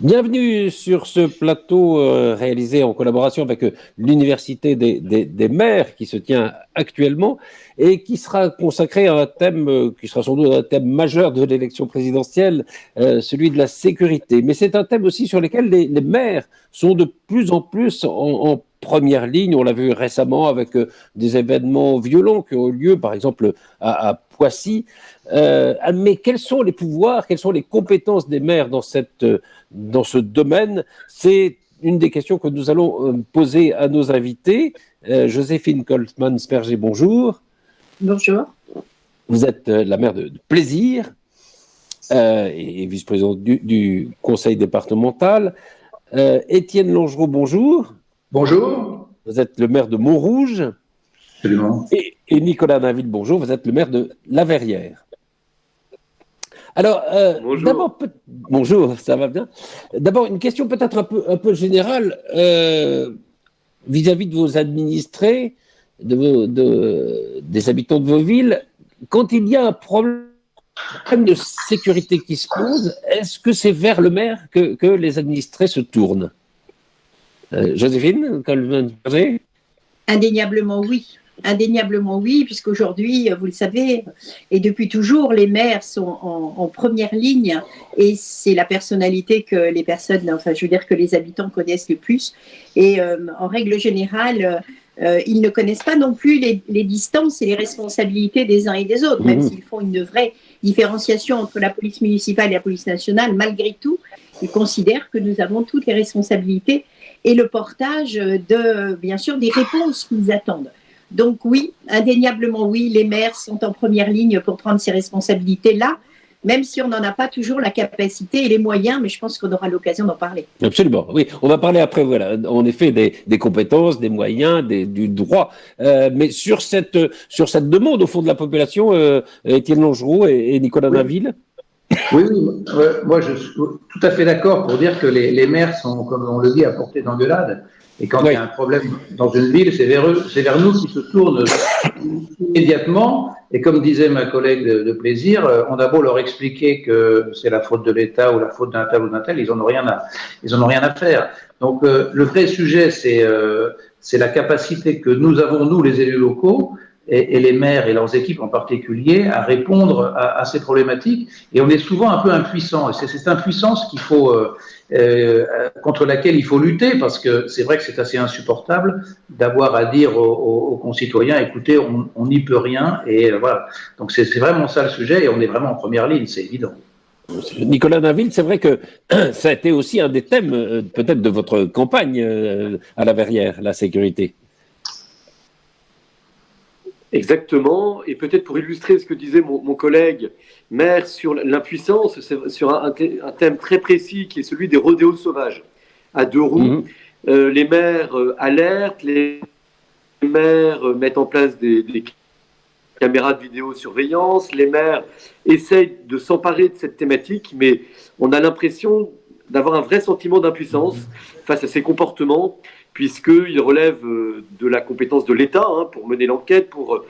Bienvenue sur ce plateau réalisé en collaboration avec l'Université des maires qui se tient actuellement et qui sera consacré à un thème qui sera sans doute un thème majeur de l'élection présidentielle, celui de la sécurité. Mais c'est un thème aussi sur lequel les maires sont de plus en plus en première ligne. On l'a vu récemment avec des événements violents qui ont eu lieu, par exemple à Poissy. Mais quels sont les pouvoirs, quelles sont les compétences des maires dans ce domaine? C'est une des questions que nous allons poser à nos invités. Joséphine Coltman-Sperger, bonjour. Bonjour. Vous êtes la maire de Plaisir et vice-présidente du conseil départemental. Étienne Langereau, bonjour. Bonjour. Vous êtes le maire de Montrouge. Absolument. Et Nicolas Dainville, bonjour. Vous êtes le maire de La Verrière. Alors, d'abord, bonjour, ça va bien. D'abord, une question peut-être un peu générale vis-à-vis de vos administrés, des habitants de vos villes. Quand il y a un problème de sécurité qui se pose, est-ce que c'est vers le maire que les administrés se tournent? Joséphine, Coltman-Sperger? Indéniablement oui. Indéniablement oui, puisqu'aujourd'hui, vous le savez, et depuis toujours, les maires sont en première ligne et c'est la personnalité que les personnes, enfin je veux dire que les habitants connaissent le plus. Et en règle générale, ils ne connaissent pas non plus les distances et les responsabilités des uns et des autres, même s'ils font une vraie différenciation entre la police municipale et la police nationale. Malgré tout, ils considèrent que nous avons toutes les responsabilités et le portage de, bien sûr, des réponses qu'ils attendent. Donc oui, indéniablement oui, les maires sont en première ligne pour prendre ces responsabilités-là, même si on n'en a pas toujours la capacité et les moyens, mais je pense qu'on aura l'occasion d'en parler. Absolument, oui. On va parler après, voilà, en effet, des compétences, des moyens, du droit. Mais sur cette demande, au fond de la population, Étienne Langereau et Nicolas Dainville. Oui, moi je suis tout à fait d'accord pour dire que les maires sont, comme on le dit, à portée d'engueulade. Et quand il y a un problème dans une ville, c'est vers nous qui se tournent immédiatement. Et comme disait ma collègue de Plaisir, on a beau leur expliquer que c'est la faute de l'État ou la faute d'un tel ou d'un tel, ils en ont rien à faire. Donc le vrai sujet, c'est la capacité que nous avons, nous, les élus locaux, et les maires et leurs équipes en particulier, à répondre à ces problématiques. Et on est souvent un peu impuissants. Et c'est cette impuissance contre laquelle il faut lutter, parce que c'est vrai que c'est assez insupportable d'avoir à dire aux concitoyens, écoutez, on n'y peut rien. Et voilà. Donc c'est vraiment ça le sujet, et on est vraiment en première ligne, c'est évident. Nicolas Dainville, c'est vrai que ça a été aussi un des thèmes peut-être de votre campagne à La Verrière, la sécurité. Exactement, et peut-être pour illustrer ce que disait mon collègue maire sur l'impuissance, sur un thème très précis qui est celui des rodéos sauvages à deux roues. Les maires alertent, les maires mettent en place des caméras de vidéosurveillance, les maires essayent de s'emparer de cette thématique, mais on a l'impression d'avoir un vrai sentiment d'impuissance face à ces comportements, puisqu'il relève de la compétence de l'État pour mener l'enquête, pour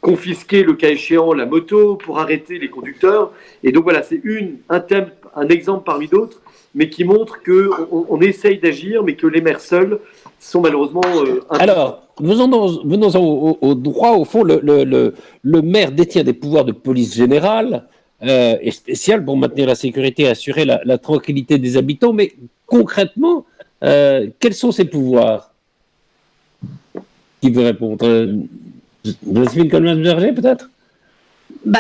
confisquer le cas échéant la moto, pour arrêter les conducteurs. Et donc voilà, c'est un exemple parmi d'autres, mais qui montre qu'on essaye d'agir, mais que les maires seuls sont malheureusement Alors, venons-en au droit. Au fond, le maire détient des pouvoirs de police générale et spéciale pour maintenir la sécurité et assurer la tranquillité des habitants, mais concrètement, quels sont ses pouvoirs? Qui veut répondre? Joséphine Coltman-Sperger, peut-être?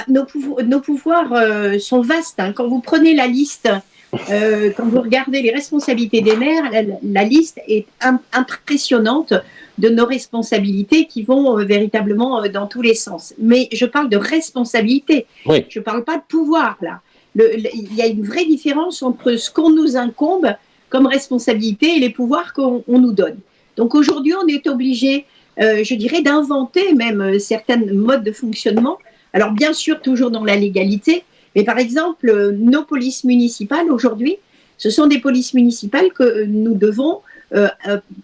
Nos pouvoirs sont vastes. Quand vous prenez la liste, quand vous regardez les responsabilités des maires, la liste est impressionnante de nos responsabilités qui vont véritablement dans tous les sens. Mais je parle de responsabilité. Oui. Je ne parle pas de pouvoir, là. Il y a une vraie différence entre ce qu'on nous incombe comme responsabilité et les pouvoirs qu'on nous donne. Donc aujourd'hui, on est obligé, je dirais, d'inventer même certains modes de fonctionnement. Alors bien sûr, toujours dans la légalité, mais par exemple, nos polices municipales aujourd'hui, ce sont des polices municipales que nous devons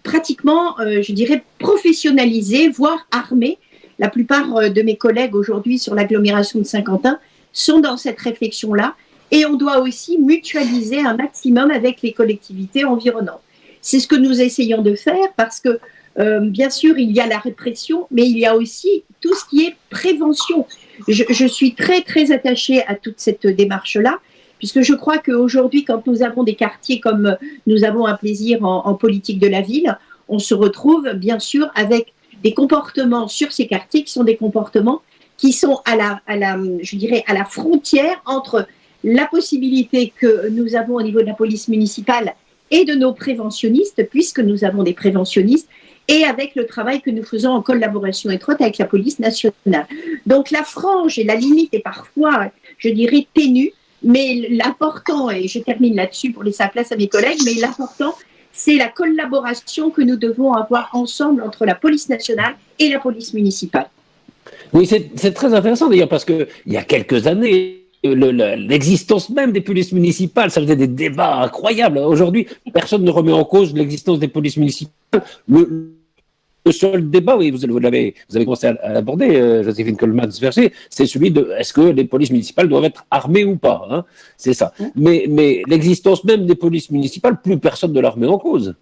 pratiquement, je dirais, professionnaliser, voire armer. La plupart de mes collègues aujourd'hui sur l'agglomération de Saint-Quentin sont dans cette réflexion-là. Et on doit aussi mutualiser un maximum avec les collectivités environnantes. C'est ce que nous essayons de faire parce que, bien sûr, il y a la répression, mais il y a aussi tout ce qui est prévention. Je suis très, très attachée à toute cette démarche-là, puisque je crois qu'aujourd'hui, quand nous avons des quartiers comme nous avons un plaisir en politique de la ville, on se retrouve, bien sûr, avec des comportements sur ces quartiers qui sont des comportements qui sont je dirais, à la frontière entre la possibilité que nous avons au niveau de la police municipale et de nos préventionnistes, puisque nous avons des préventionnistes, et avec le travail que nous faisons en collaboration étroite avec la police nationale. Donc la frange et la limite est parfois, je dirais, ténue, mais l'important, et je termine là-dessus pour laisser la place à mes collègues, mais l'important, c'est la collaboration que nous devons avoir ensemble entre la police nationale et la police municipale. Oui, c'est très intéressant d'ailleurs, parce qu'il y a quelques années, l'existence même des polices municipales, ça faisait des débats incroyables. Aujourd'hui, personne ne remet en cause l'existence des polices municipales. Le seul débat, oui, vous avez commencé à l'aborder, Joséphine Coleman-Sverger, c'est celui de est-ce que les polices municipales doivent être armées ou pas, hein, c'est ça. Mais l'existence même des polices municipales, plus personne ne la remet en cause.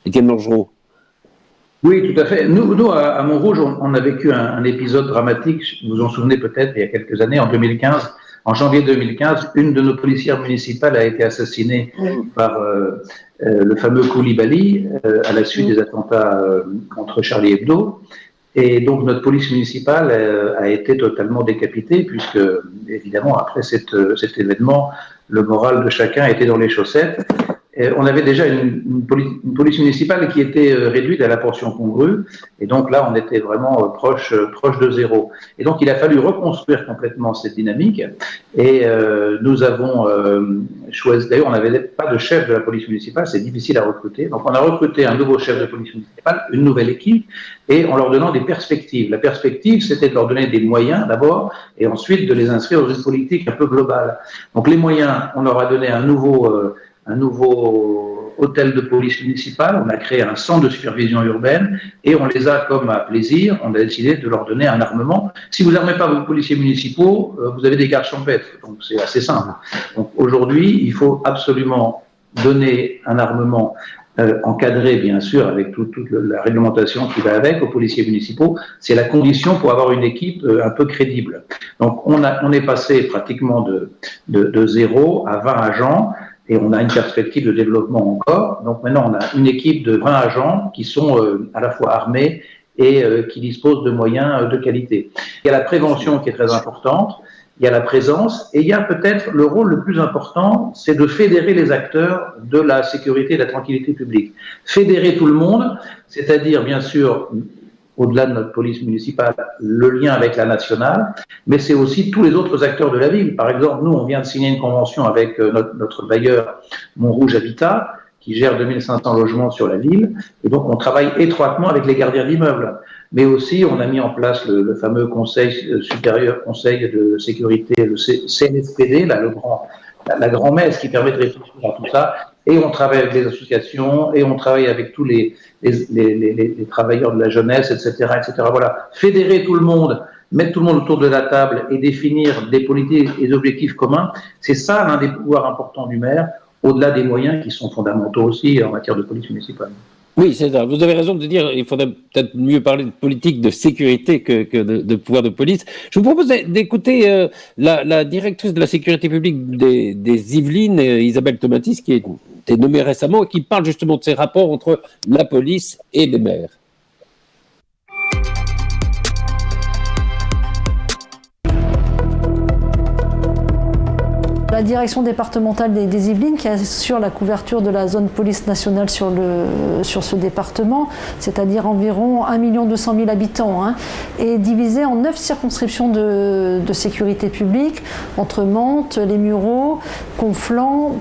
Étienne Langereau. Oui, tout à fait. Nous à Montrouge, on a vécu un épisode dramatique, vous vous en souvenez peut-être, il y a quelques années, en 2015. En janvier 2015, une de nos policières municipales a été assassinée par le fameux Koulibaly à la suite des attentats contre Charlie Hebdo. Et donc notre police municipale a été totalement décapitée, puisque évidemment après cet événement, le moral de chacun était dans les chaussettes. On avait déjà une police municipale qui était réduite à la portion congrue, et donc là on était vraiment proche de zéro. Et donc il a fallu reconstruire complètement cette dynamique, et nous avons choisi, d'ailleurs on n'avait pas de chef de la police municipale, c'est difficile à recruter, donc on a recruté un nouveau chef de police municipale, une nouvelle équipe, et en leur donnant des perspectives. La perspective, c'était de leur donner des moyens d'abord, et ensuite de les inscrire dans une politique un peu globale. Donc les moyens, on leur a donné un nouveau hôtel de police municipale, on a créé un centre de supervision urbaine, et on les a, comme à plaisir, on a décidé de leur donner un armement. Si vous n'armez pas vos policiers municipaux, vous avez des gardes champêtres, donc c'est assez simple. Donc aujourd'hui, il faut absolument donner un armement encadré, bien sûr, avec toute la réglementation qui va avec, aux policiers municipaux. C'est la condition pour avoir une équipe un peu crédible. Donc on est passé pratiquement de 0 à 20 agents, et on a une perspective de développement encore. Donc maintenant, on a une équipe de 20 agents qui sont à la fois armés et qui disposent de moyens de qualité. Il y a la prévention qui est très importante, il y a la présence, et il y a peut-être le rôle le plus important, c'est de fédérer les acteurs de la sécurité et de la tranquillité publique. Fédérer tout le monde, c'est-à-dire bien sûr, au-delà de notre police municipale, le lien avec la nationale, mais c'est aussi tous les autres acteurs de la ville. Par exemple, nous, on vient de signer une convention avec notre bailleur Montrouge Habitat, qui gère 2500 logements sur la ville, et donc on travaille étroitement avec les gardiens d'immeubles. Mais aussi, on a mis en place le fameux Conseil supérieur, Conseil de sécurité, le CNSPD, là, la grand-messe qui permet de réfléchir à tout ça, et on travaille avec les associations, et on travaille avec tous les travailleurs de la jeunesse, etc., etc. Voilà. Fédérer tout le monde, mettre tout le monde autour de la table et définir des politiques et des objectifs communs, c'est ça l'un des pouvoirs importants du maire, au-delà des moyens qui sont fondamentaux aussi en matière de police municipale. Oui, c'est ça. Vous avez raison de dire qu'il faudrait peut-être mieux parler de politique de sécurité que de pouvoir de police. Je vous propose d'écouter la directrice de la sécurité publique des Yvelines, Isabelle Tomatis, qui a été nommée récemment et qui parle justement de ces rapports entre la police et les maires. La direction départementale des Yvelines, qui assure la couverture de la zone police nationale sur ce département, c'est-à-dire environ 1 200 000 habitants, est divisée en 9 circonscriptions de sécurité publique, entre Mantes, les Mureaux, Conflans,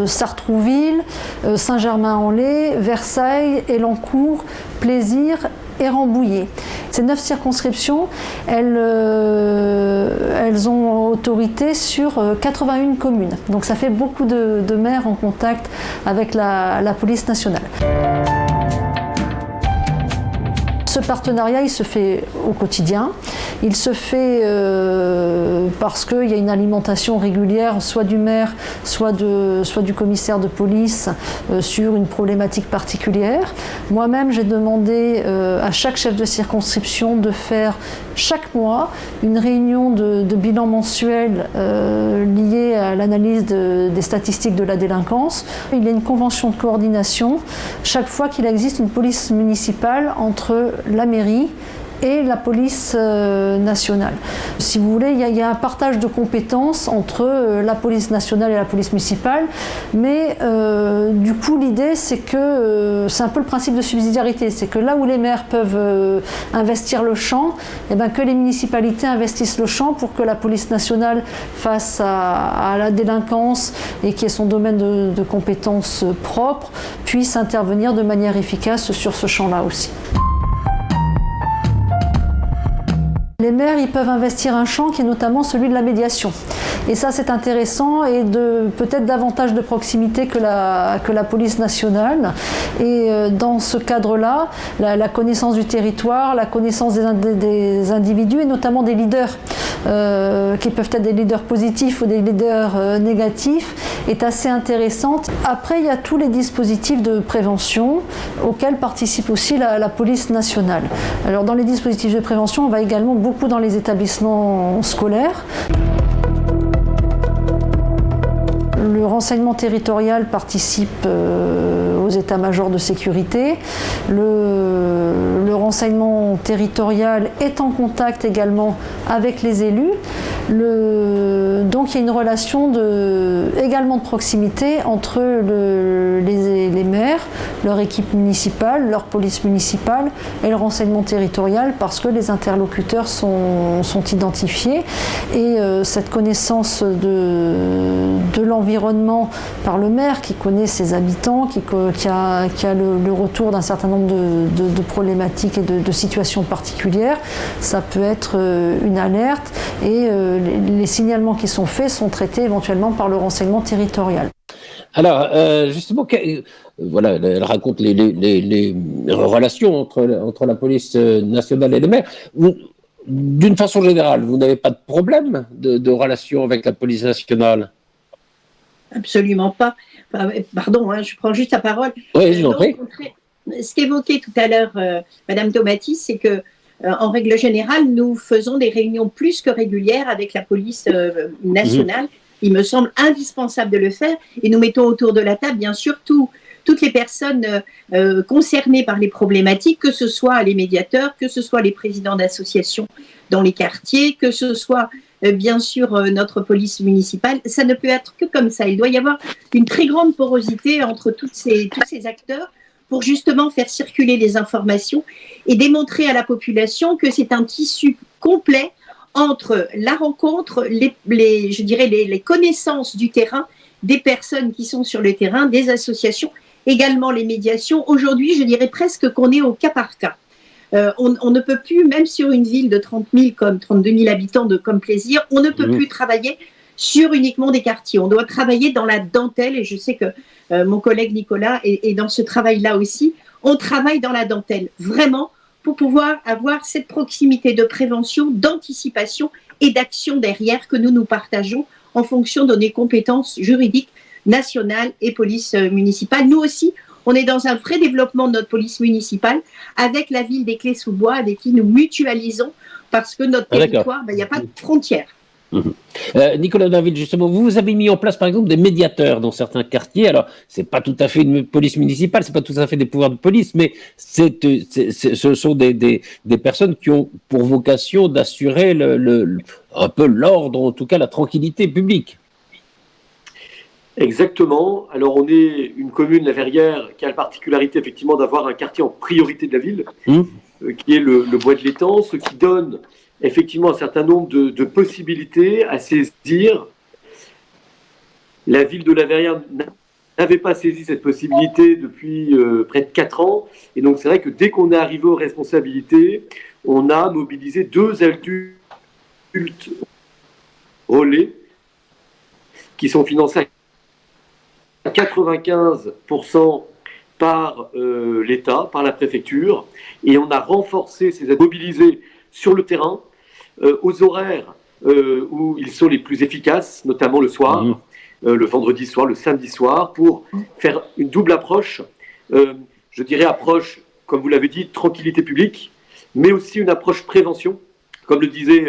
Sartrouville, Saint-Germain-en-Laye, Versailles, Elancourt, Plaisir et Rambouillet. Ces 9 circonscriptions, elles ont autorité sur 81 communes. Donc ça fait beaucoup de maires en contact avec la police nationale. Ce partenariat, il se fait au quotidien. Il se fait parce qu'il y a une alimentation régulière, soit du maire, soit du commissaire de police sur une problématique particulière. Moi-même, j'ai demandé à chaque chef de circonscription de faire chaque mois une réunion de bilan mensuel liée à l'analyse des statistiques de la délinquance. Il y a une convention de coordination chaque fois qu'il existe une police municipale entre la mairie et la police nationale. Si vous voulez, il y a un partage de compétences entre la police nationale et la police municipale, mais du coup l'idée c'est que c'est un peu le principe de subsidiarité, c'est que là où les maires peuvent investir le champ, et bien que les municipalités investissent le champ pour que la police nationale face à la délinquance et qui est son domaine de compétences propre puisse intervenir de manière efficace sur ce champ-là aussi. Les maires, ils peuvent investir un champ qui est notamment celui de la médiation. Et ça, c'est intéressant et peut-être davantage de proximité que la police nationale. Et dans ce cadre-là, la connaissance du territoire, la connaissance des individus et notamment des leaders, qui peuvent être des leaders positifs ou des leaders négatifs, est assez intéressante. Après, il y a tous les dispositifs de prévention auxquels participe aussi la police nationale. Alors, dans les dispositifs de prévention, on va également beaucoup dans les établissements scolaires. Le renseignement territorial participe aux états-majors de sécurité. Le renseignement territorial est en contact également avec les élus. Donc il y a une relation également de proximité entre les maires, leur équipe municipale, leur police municipale et le renseignement territorial parce que les interlocuteurs sont identifiés et cette connaissance de l'environnement par le maire qui connaît ses habitants, qui a le retour d'un certain nombre de problématiques et de situations particulières, ça peut être une alerte et les signalements qui sont faits sont traités éventuellement par le renseignement territorial. Alors, justement, voilà, elle raconte les relations entre la police nationale et les maires. D'une façon générale, vous n'avez pas de problème de relation avec la police nationale? Absolument pas. Pardon, je prends juste la parole. Oui, je vous en prie. Ce qu'évoquait tout à l'heure Madame Tomatis, c'est que en règle générale, nous faisons des réunions plus que régulières avec la police nationale. Il me semble indispensable de le faire et nous mettons autour de la table, bien sûr, toutes les personnes concernées par les problématiques, que ce soit les médiateurs, que ce soit les présidents d'associations dans les quartiers, que ce soit bien sûr notre police municipale. Ça ne peut être que comme ça. Il doit y avoir une très grande porosité entre tous ces acteurs pour justement faire circuler les informations et démontrer à la population que c'est un tissu complet entre la rencontre, les connaissances du terrain, des personnes qui sont sur le terrain, des associations, également les médiations. Aujourd'hui, je dirais presque qu'on est au cas par cas. On ne peut plus, même sur une ville de 30 000 comme 32 000 habitants comme Plaisir, on ne peut plus travailler sur uniquement des quartiers. On doit travailler dans la dentelle et je sais que mon collègue Nicolas est dans ce travail-là aussi. On travaille dans la dentelle, vraiment, pour pouvoir avoir cette proximité de prévention, d'anticipation et d'action derrière que nous partageons en fonction de nos compétences juridiques nationales et police municipale. Nous aussi, on est dans un vrai développement de notre police municipale avec la ville des Clés-sous-Bois, avec qui nous mutualisons parce que notre territoire, il n'y a pas de frontières. Nicolas David, justement, vous avez mis en place par exemple des médiateurs dans certains quartiers. Alors, c'est pas tout à fait une police municipale, c'est pas tout à fait des pouvoirs de police, mais ce sont des personnes qui ont pour vocation d'assurer un peu l'ordre, en tout cas la tranquillité publique. Exactement. Alors, on est une commune, la Verrière, qui a la particularité effectivement d'avoir un quartier en priorité de la ville, qui est le Bois de l'Étang, ce qui donne effectivement un certain nombre de possibilités à saisir. La ville de la Verrière n'avait pas saisi cette possibilité depuis près de 4 ans. Et donc, c'est vrai que dès qu'on est arrivé aux responsabilités, on a mobilisé 2 adultes relais qui sont financés à 95% par l'État, par la préfecture, et on a renforcé ces aides mobilisées sur le terrain, aux horaires où ils sont les plus efficaces, notamment le soir, le vendredi soir, le samedi soir, pour faire une double approche, je dirais approche, comme vous l'avez dit, tranquillité publique, mais aussi une approche prévention, comme le disait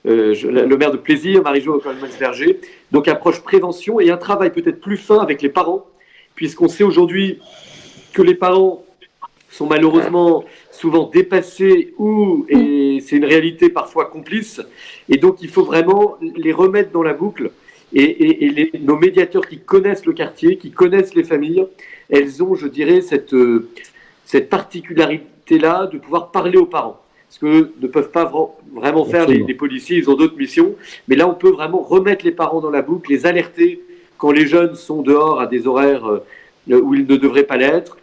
le maire de Plaisir, Marie-Jo Coleman-Berger, donc approche prévention et un travail peut-être plus fin avec les parents, puisqu'on sait aujourd'hui que les parents sont malheureusement souvent dépassés et c'est une réalité parfois complice, et donc il faut vraiment les remettre dans la boucle, et nos médiateurs qui connaissent le quartier, qui connaissent les familles, elles ont, je dirais, cette particularité-là de pouvoir parler aux parents, ce que ne peuvent pas vraiment faire les policiers, ils ont d'autres missions, mais là on peut vraiment remettre les parents dans la boucle, les alerter quand les jeunes sont dehors à des horaires où ils ne devraient pas l'être,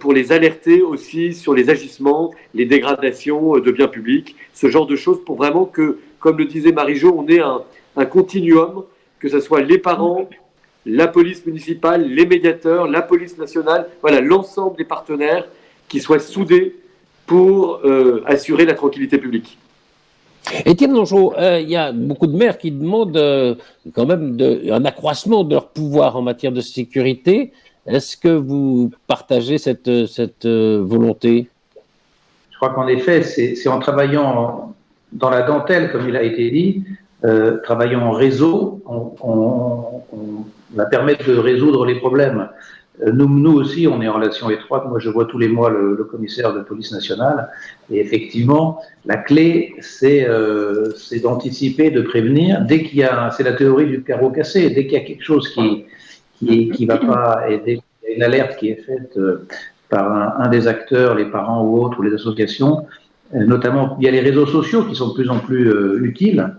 pour les alerter aussi sur les agissements, les dégradations de biens publics, ce genre de choses, pour vraiment que, comme le disait Marie-Jo, on ait un continuum, que ce soit les parents, la police municipale, les médiateurs, la police nationale, voilà, l'ensemble des partenaires qui soient soudés pour assurer la tranquillité publique. Étienne Longeau, il y a beaucoup de maires qui demandent quand même un accroissement de leur pouvoir en matière de sécurité. Est-ce que vous partagez cette volonté? Je crois qu'en effet, c'est en travaillant dans la dentelle, comme il a été dit, travaillant en réseau, on va permettre de résoudre les problèmes. Nous aussi, on est en relation étroite. Moi, je vois tous les mois le commissaire de police nationale. Et effectivement, la clé, c'est d'anticiper, de prévenir. Dès qu'il y a, c'est la théorie du carreau cassé. Dès qu'il y a quelque chose qui va pas, et dès qu'il y a une alerte qui est faite par un des acteurs, les parents ou autres, ou les associations, notamment, il y a les réseaux sociaux qui sont de plus en plus utiles.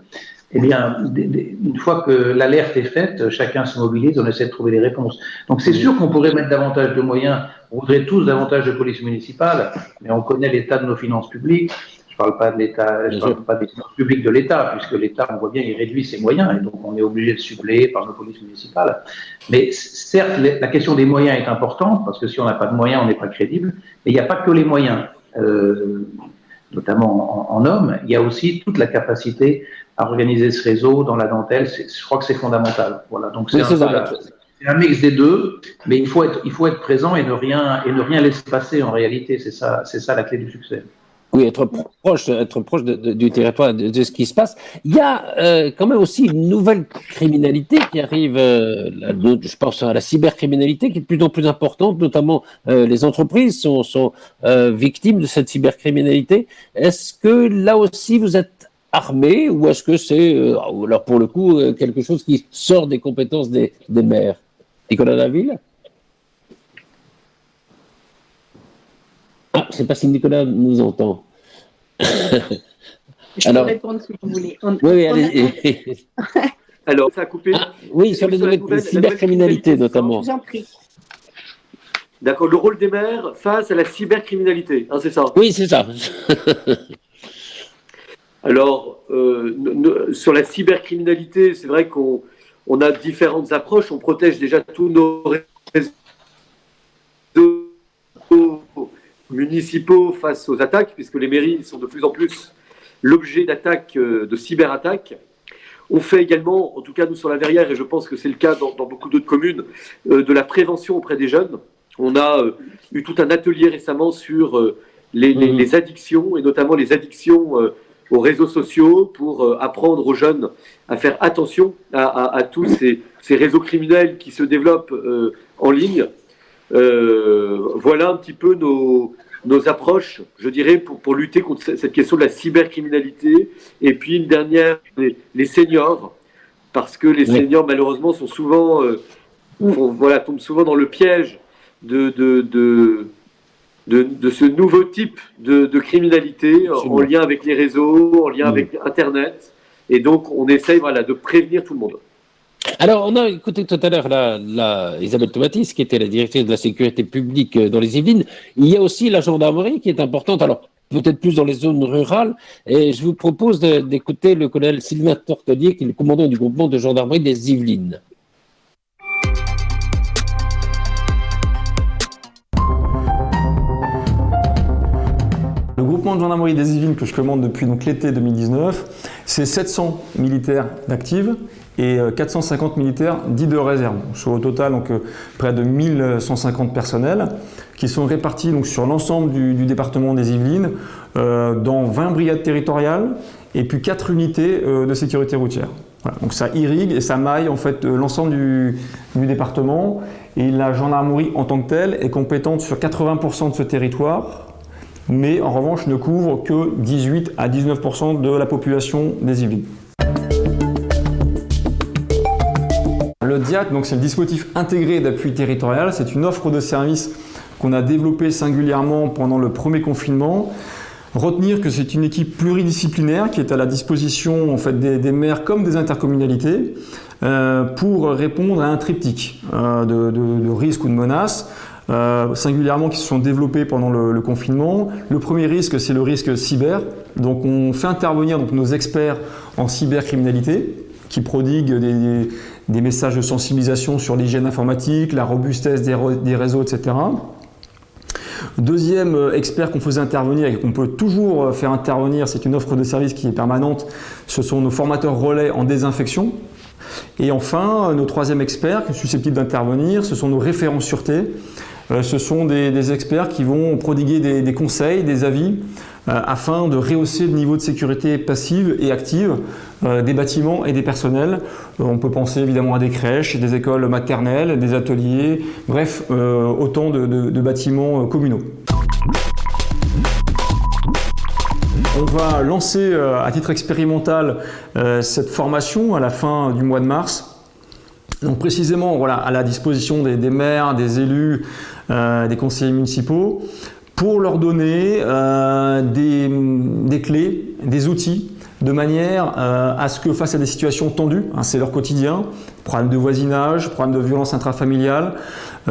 Eh bien, une fois que l'alerte est faite, chacun se mobilise, on essaie de trouver des réponses. Donc c'est sûr qu'on pourrait mettre davantage de moyens, on voudrait tous davantage de police municipale, mais on connaît l'état de nos finances publiques. Je ne parle pas de l'État, je parle pas des finances publiques de l'État, puisque l'État, on voit bien, il réduit ses moyens, et donc on est obligé de suppléer par nos polices municipales. Mais certes, la question des moyens est importante, parce que si on n'a pas de moyens, on n'est pas crédible, mais il n'y a pas que les moyens. Notamment en hommes, il y a aussi toute la capacité à organiser ce réseau dans la dentelle. Je crois que c'est fondamental. Voilà. Donc c'est un mix des deux, mais il faut être présent et ne rien laisser passer en réalité. C'est ça la clé du succès. Oui, être proche du territoire, de ce qui se passe. Il y a quand même aussi une nouvelle criminalité qui arrive, je pense à la cybercriminalité, qui est de plus en plus importante, notamment les entreprises sont victimes de cette cybercriminalité. Est-ce que là aussi vous êtes armé, ou est-ce que c'est, alors pour le coup, quelque chose qui sort des compétences des maires? Nicolas Daville? Ah, je ne sais pas si Nicolas nous entend. Je peux répondre si vous voulez. Oui, allez. Alors, ça a coupé. Oui, sur les cybercriminalité notamment. Je vous en prie. D'accord, le rôle des maires face à la cybercriminalité, hein, c'est ça? Oui, c'est ça. Alors, sur la cybercriminalité, c'est vrai qu'on a différentes approches. On protège déjà tous nos réseaux municipaux face aux attaques, puisque les mairies sont de plus en plus l'objet d'attaques, de cyberattaques. On fait également, en tout cas nous sur la Verrière, et je pense que c'est le cas dans beaucoup d'autres communes, de la prévention auprès des jeunes. On a eu tout un atelier récemment sur les addictions, et notamment les addictions aux réseaux sociaux, pour apprendre aux jeunes à faire attention à tous ces réseaux criminels qui se développent en ligne. Voilà un petit peu nos approches, je dirais, pour lutter contre cette question de la cybercriminalité. Et puis une dernière, les seniors, parce que les seniors, malheureusement, sont souvent, tombent souvent dans le piège de ce nouveau type de criminalité, en lien avec les réseaux, en lien avec Internet. Et donc, on essaye de prévenir tout le monde. Alors, on a écouté tout à l'heure Isabelle Tomatis, qui était la directrice de la sécurité publique dans les Yvelines. Il y a aussi la gendarmerie qui est importante, alors peut-être plus dans les zones rurales. Et je vous propose d'écouter le colonel Sylvain Tortelier, qui est le commandant du groupement de gendarmerie des Yvelines. groupement de gendarmerie des Yvelines que je commande depuis donc, l'été 2019, c'est 700 militaires d'actifs et 450 militaires dits de réserve. Sur au total, donc, près de 1150 personnels qui sont répartis donc, sur l'ensemble du département des Yvelines dans 20 brigades territoriales et puis 4 unités de sécurité routière. Voilà, donc ça irrigue et ça maille en fait l'ensemble du département et la gendarmerie en tant que telle est compétente sur 80% de ce territoire, mais en revanche ne couvre que 18 à 19% de la population des Yvelines. Le DIAT, donc c'est le dispositif intégré d'appui territorial, c'est une offre de service qu'on a développée singulièrement pendant le premier confinement. Retenir que c'est une équipe pluridisciplinaire qui est à la disposition en fait, des maires comme des intercommunalités pour répondre à un triptyque de risques ou de menaces, singulièrement qui se sont développés pendant le confinement. Le premier risque, c'est le risque cyber. Donc on fait intervenir donc, nos experts en cybercriminalité qui prodiguent des messages de sensibilisation sur l'hygiène informatique, la robustesse des réseaux, etc. Deuxième expert qu'on faisait intervenir et qu'on peut toujours faire intervenir, c'est une offre de service qui est permanente, ce sont nos formateurs relais en désinfection. Et enfin, nos troisième experts qui sont susceptibles d'intervenir, ce sont nos référents sûreté. Ce sont des experts qui vont prodiguer des conseils, des avis, afin de rehausser le niveau de sécurité passive et active des bâtiments et des personnels. On peut penser évidemment à des crèches, des écoles maternelles, des ateliers, bref, autant de bâtiments communaux. On va lancer à titre expérimental cette formation à la fin du mois de mars. Donc précisément voilà, à la disposition des maires, des élus, des conseillers municipaux, pour leur donner des clés, des outils, de manière à ce que face à des situations tendues, hein, c'est leur quotidien, problème de voisinage, problème de violence intrafamiliale,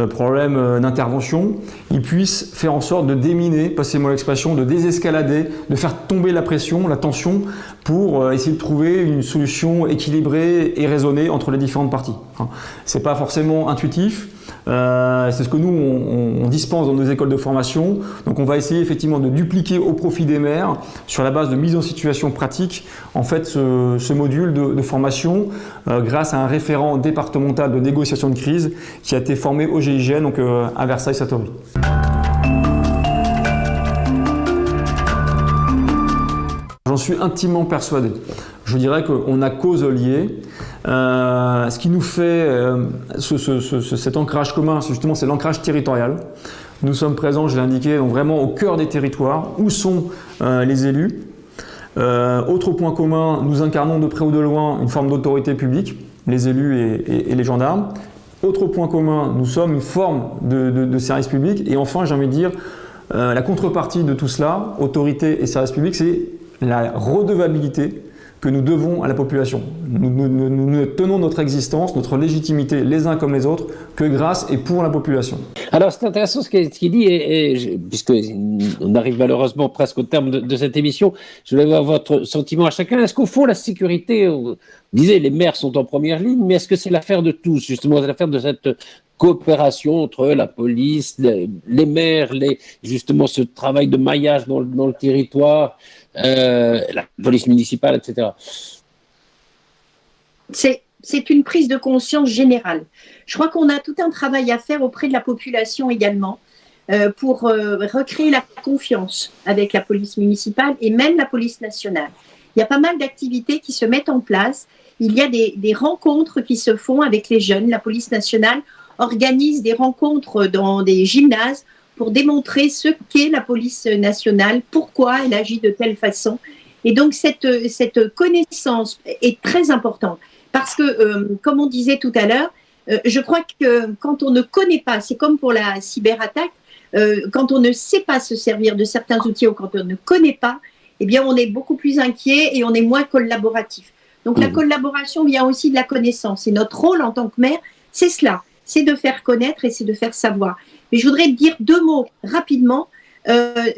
problème d'intervention, ils puissent faire en sorte de déminer, passez-moi l'expression, de désescalader, de faire tomber la pression, la tension, pour essayer de trouver une solution équilibrée et raisonnée entre les différentes parties. C'est pas forcément intuitif. C'est ce que nous on dispense dans nos écoles de formation, donc on va essayer effectivement de dupliquer au profit des maires sur la base de mise en situation pratique en fait ce module de formation grâce à un référent départemental de négociation de crise qui a été formé au GIGN, donc à Versailles-Satory. J'en suis intimement persuadé. Je dirais qu'on a cause liée. Ce qui nous fait cet ancrage commun, justement, c'est l'ancrage territorial. Nous sommes présents, je l'ai indiqué, donc vraiment au cœur des territoires, où sont les élus. Autre point commun, nous incarnons de près ou de loin une forme d'autorité publique, les élus et les gendarmes. Autre point commun, nous sommes une forme de service public. Et enfin, j'ai envie de dire, la contrepartie de tout cela, autorité et service public, c'est la redevabilité que nous devons à la population. Nous ne tenons notre existence, notre légitimité les uns comme les autres que grâce et pour la population. Alors c'est intéressant ce qu'il dit, puisqu'on arrive malheureusement presque au terme de cette émission, je voulais avoir votre sentiment à chacun. Est-ce qu'au fond la sécurité, vous disiez les maires sont en première ligne, mais est-ce que c'est l'affaire de tous, justement, c'est l'affaire de cette coopération entre la police, les maires, justement ce travail de maillage dans le territoire, la police municipale, etc. C'est une prise de conscience générale. Je crois qu'on a tout un travail à faire auprès de la population également pour recréer la confiance avec la police municipale et même la police nationale. Il y a pas mal d'activités qui se mettent en place. Il y a des rencontres qui se font avec les jeunes. La police nationale organise des rencontres dans des gymnases pour démontrer ce qu'est la police nationale, pourquoi elle agit de telle façon. Et donc, cette connaissance est très importante. Parce que, comme on disait tout à l'heure, je crois que quand on ne connaît pas, c'est comme pour la cyberattaque, quand on ne sait pas se servir de certains outils ou quand on ne connaît pas, eh bien, on est beaucoup plus inquiet et on est moins collaboratif. Donc, la collaboration vient aussi de la connaissance. Et notre rôle en tant que maire, c'est cela, c'est de faire connaître et c'est de faire savoir. Mais je voudrais dire 2 mots rapidement.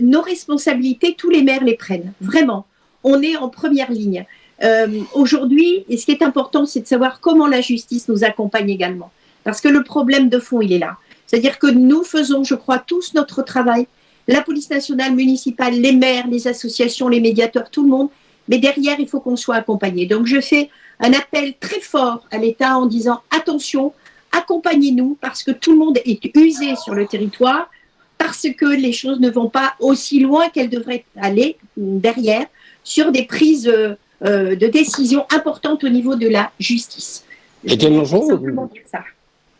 Nos responsabilités, tous les maires les prennent, vraiment. On est en première ligne. Aujourd'hui, et ce qui est important, c'est de savoir comment la justice nous accompagne également. Parce que le problème de fond, il est là. C'est-à-dire que nous faisons, je crois, tous notre travail, la police nationale, municipale, les maires, les associations, les médiateurs, tout le monde. Mais derrière, il faut qu'on soit accompagné. Donc, je fais un appel très fort à l'État en disant attention, accompagnez-nous parce que tout le monde est usé sur le territoire, parce que les choses ne vont pas aussi loin qu'elles devraient aller derrière sur des prises de décision importantes au niveau de la justice. Étienne Longeau,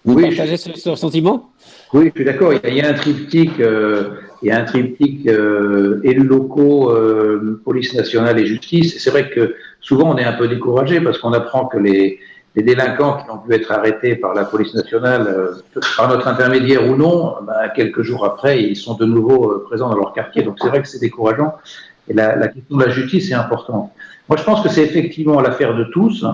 vous partagez ce sentiment? Oui, je suis d'accord. Il y a un triptyque, élus locaux, police nationale et justice. C'est vrai que souvent on est un peu découragé parce qu'on apprend que les délinquants qui ont pu être arrêtés par la police nationale, par notre intermédiaire ou non, quelques jours après, ils sont de nouveau présents dans leur quartier. Donc c'est vrai que c'est décourageant. Et la question de la justice est importante. Moi, je pense que c'est effectivement l'affaire de tous,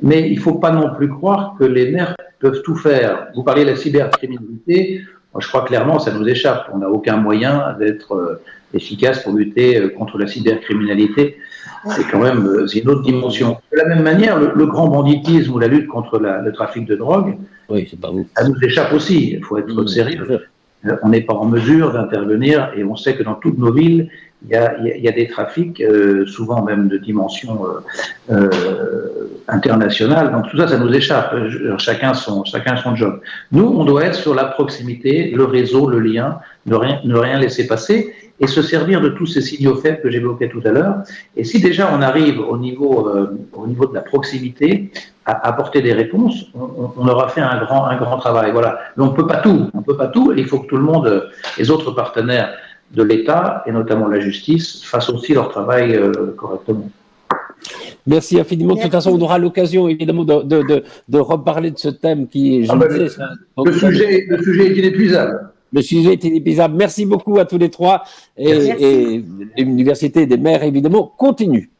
mais il ne faut pas non plus croire que les maires peuvent tout faire. Vous parlez de la cybercriminalité. Moi, je crois clairement, ça nous échappe. On n'a aucun moyen d'être efficace pour lutter contre la cybercriminalité. C'est quand même une autre dimension. De la même manière, le grand banditisme ou la lutte contre le trafic de drogue, oui, c'est pas vous. Ça nous échappe aussi. Il faut être sérieux. On n'est pas en mesure d'intervenir et on sait que dans toutes nos villes, il y a des trafics, souvent même de dimension internationale. Donc tout ça, ça nous échappe. Chacun son job. Nous, on doit être sur la proximité, le réseau, le lien, ne rien laisser passer et se servir de tous ces signaux faibles que j'évoquais tout à l'heure. Et si déjà on arrive au niveau de la proximité à apporter des réponses, on aura fait un grand travail. Voilà. Mais on peut pas tout. Et il faut que tout le monde, les autres partenaires de l'État et notamment la justice, fassent aussi leur travail correctement. Merci infiniment. De toute façon, on aura l'occasion évidemment de reparler de ce thème qui, le sujet est inépuisable. Le sujet est inépuisable. Merci beaucoup à tous les trois et l'Université des maires évidemment continue.